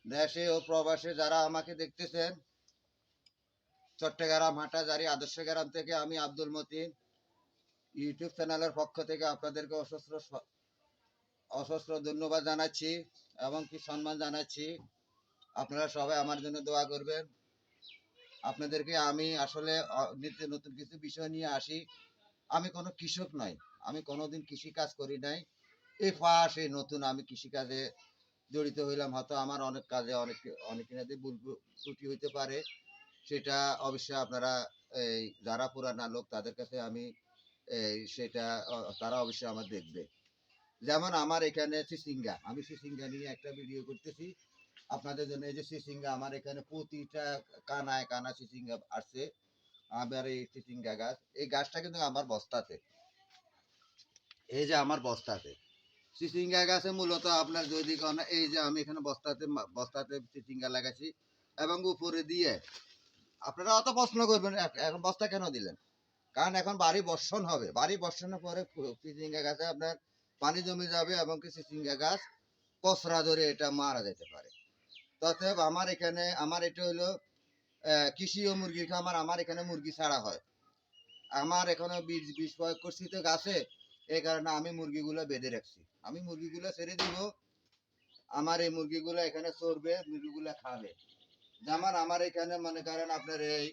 দেশে ও প্রবাসে যারা আমাকে দেখতেছেন, চট্টগ্রাম হাটাজারি আদর্শ গ্রাম থেকে আমি আব্দুল মতিন ইউটিউব চ্যানেলের পক্ষ থেকে আপনাদেরকে অসহস্র ধন্যবাদ জানাচ্ছি এবং কি সম্মান জানাচ্ছি। আপনারা সবাই আমার জন্য দোয়া করবেন। আপনাদেরকে আমি আসলে নিত্য নতুন কিছু বিষয় নিয়ে আসি। আমি কোনো কৃষক নই, আমি কোনোদিন কৃষি কাজ করি নাই। এই ফার্স্ট এই নতুন আমি কৃষিকাজে জড়িত হইলাম। হয়তো আমার অনেক কাজে অনেক ভুল ত্রুটি হইতে পারে, সেটা অবশ্যই আপনারা এই যারা পুরানা লোক তাদের কাছে আমি সেটা তারা অবশ্যই আমার দেখবে। যেমন আমার এখানে চিচিঙ্গা, আমি চিচিঙ্গা নিয়ে একটা ভিডিও করতেছি আপনাদের জন্য। এই যে চিচিঙ্গা আমার এখানে প্রতিটা কানায় কানা চিচিঙ্গা আসছে। আমার এই চিচিঙ্গা গাছ, এই গাছটা কিন্তু আমার বস্তাতে, এই যে আমার বস্তাতে চিচিঙ্গা গাছে মূলত আপনার জৈবিক এই যে আমি এখানে বস্তাতে বস্তাতে চিচিঙ্গা লাগাইছি এবং উপরে দিয়ে আপনারা অত প্রশ্ন করবেন এখন বস্তা কেন দিলেন, কারণ এখন বাড়ি বর্ষণ হবে, বাড়ি বর্ষণের পরে চিচিঙ্গা গাছে আপনার পানি জমে যাবে এবং চিচিঙ্গা গাছ পচরা ধরে এটা মারা যেতে পারে। তথাপি আমার এখানে আমার এটা হলো কৃষি ও মুরগির খামার। আমার এখানে মুরগি ছাড়া হয়, আমার এখনো বিষ প্রয়োগ করছি তো গাছে, এই কারণে আমি মুরগিগুলো বেঁধে রাখছি। আমি মুরগিগুলো ছেড়ে দিব, আমার এই মুরগিগুলো এখানে চড়বে, মুরগিগুলো খাবে। যেমন আমার এখানে মনে করেন আপনার এই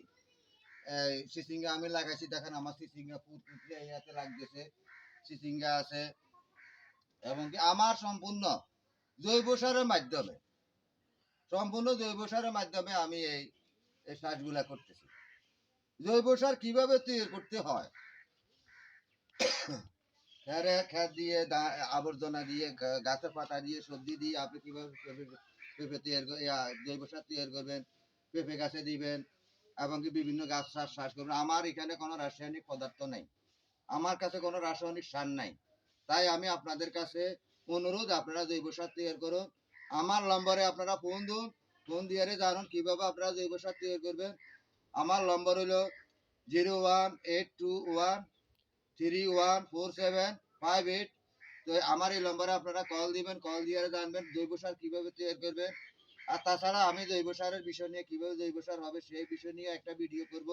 চিচিঙ্গা আমি লাগাইছি, দেখেন আমার চিচিঙ্গা পুরপুরি ইয়াতে লাগতেছে, চিচিঙ্গা আছে। এবং কি আমার সম্পূর্ণ জৈব সারের মাধ্যমে, সম্পূর্ণ জৈব সারের মাধ্যমে আমি এই চাষগুলা করতেছি। জৈব সার কিভাবে তৈরি করতে হয়, খ্যার দিয়ে আবর্জনা দিয়ে গাছের পাতা দিয়ে সবজি দিয়ে আপনি কিভাবে পেঁপে তৈরি জৈব সার তৈরি করবেন, পেঁপে গাছে দিবেন এবং কি বিভিন্ন গাছ চাষ করবেন। আমার এখানে কোনো রাসায়নিক পদার্থ নাই, আমার কাছে কোনো রাসায়নিক সার নাই। তাই আমি আপনাদের কাছে অনুরোধ, আপনারা জৈব সার তৈরি করুন। আমার নম্বরে আপনারা ফোন দিন, ফোন দিয়ে জানুন কিভাবে আপনারা জৈব সার তৈরি করবেন। আমার নম্বর হলো 0182131475 তো আমার এই নম্বরে আপনারা কল দিবেন, কল দিয়ে জানবেন জৈব সার কিভাবে তৈরি করবেন। আর তাছাড়া আমি জৈব সারের বিষয় নিয়ে কিভাবে জৈব সার হবে সেই বিষয় নিয়ে একটা ভিডিও করব,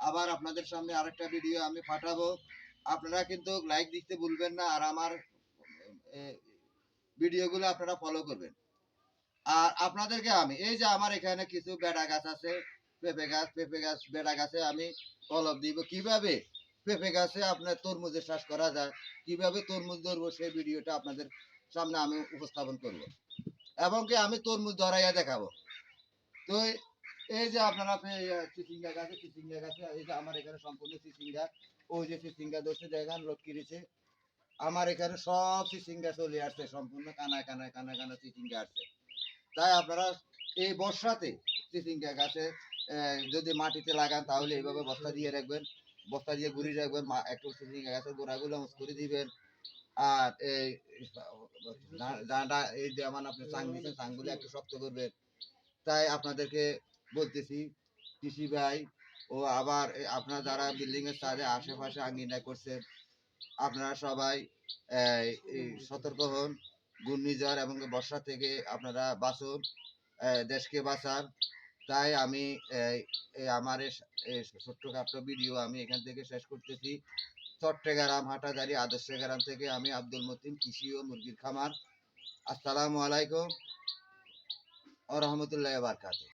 আবার আপনাদের সামনে আরেকটা ভিডিও আমি পাঠাবো। আপনারা কিন্তু লাইক দিতে ভুলবেন না, আর আমার ভিডিওগুলো আপনারা ফলো করবেন। আর আপনাদেরকে আমি এই যে আমার এখানে কিছু বেড়া গাছ আছে, পেঁপে গাছ বেড়া গাছে আমি তলব দিব কিভাবে পেঁপে গাছে আপনার তরমুজের চাষ করা যায়, কিভাবে তরমুজ ধরবো সেই ভিডিওটা আপনাদের সামনে আমি উপস্থাপন করব এবং কি আমি তরমুজ ধরাইয়া দেখাবো। তো এই যে আপনারা চিচিঙ্গা গাছে এই যে আমার এখানে সম্পূর্ণ চিচিঙ্গা, ওই যে চিচিঙ্গা ধরছে দেখেন লোক কিনেছে, আমার এখানে সব চিচিঙ্গা চলে আসছে, সম্পূর্ণ কানায় কানায় কানায় কানায় চিচিঙ্গা আসছে। তাই আপনারা এই বর্ষাতে চিচিঙ্গা গাছে যদি মাটিতে লাগান তাহলে এইভাবে বস্তা দিয়ে রাখবেন, বস্তা দিয়ে ঘুরিয়ে রাখবেন, একটু চিচিঙ্গা গাছের গোড়াগুলো করে দিবেন। আর এই ডাঁটা এই যে আমার আপনি চাং দিচ্ছেন চাংগুলো একটু শক্ত করবেন। তাই আপনাদেরকে বলতেছি কৃষি ভাই, ও আবার আপনারা যারা বিল্ডিং এর সাথে আশেপাশে আঙ্গিনা করছেন, আপনারা সবাই সতর্ক হন, ঘূর্ণিঝড় এবং বর্ষা থেকে আপনারা বাঁচুন, দেশকে বাঁচান। তাই আমি আমার এই ছোট্টখাটো ভিডিও আমি এখান থেকে শেষ করতেছি। চট্টগ্রাম হাটাজারি আদর্শ গ্রাম থেকে আমি আব্দুল মতিন, কৃষি ও মুরগির খামার। আসসালামু আলাইকুম ওয়া রাহমাতুল্লাহি ওয়া বারাকাতুহু।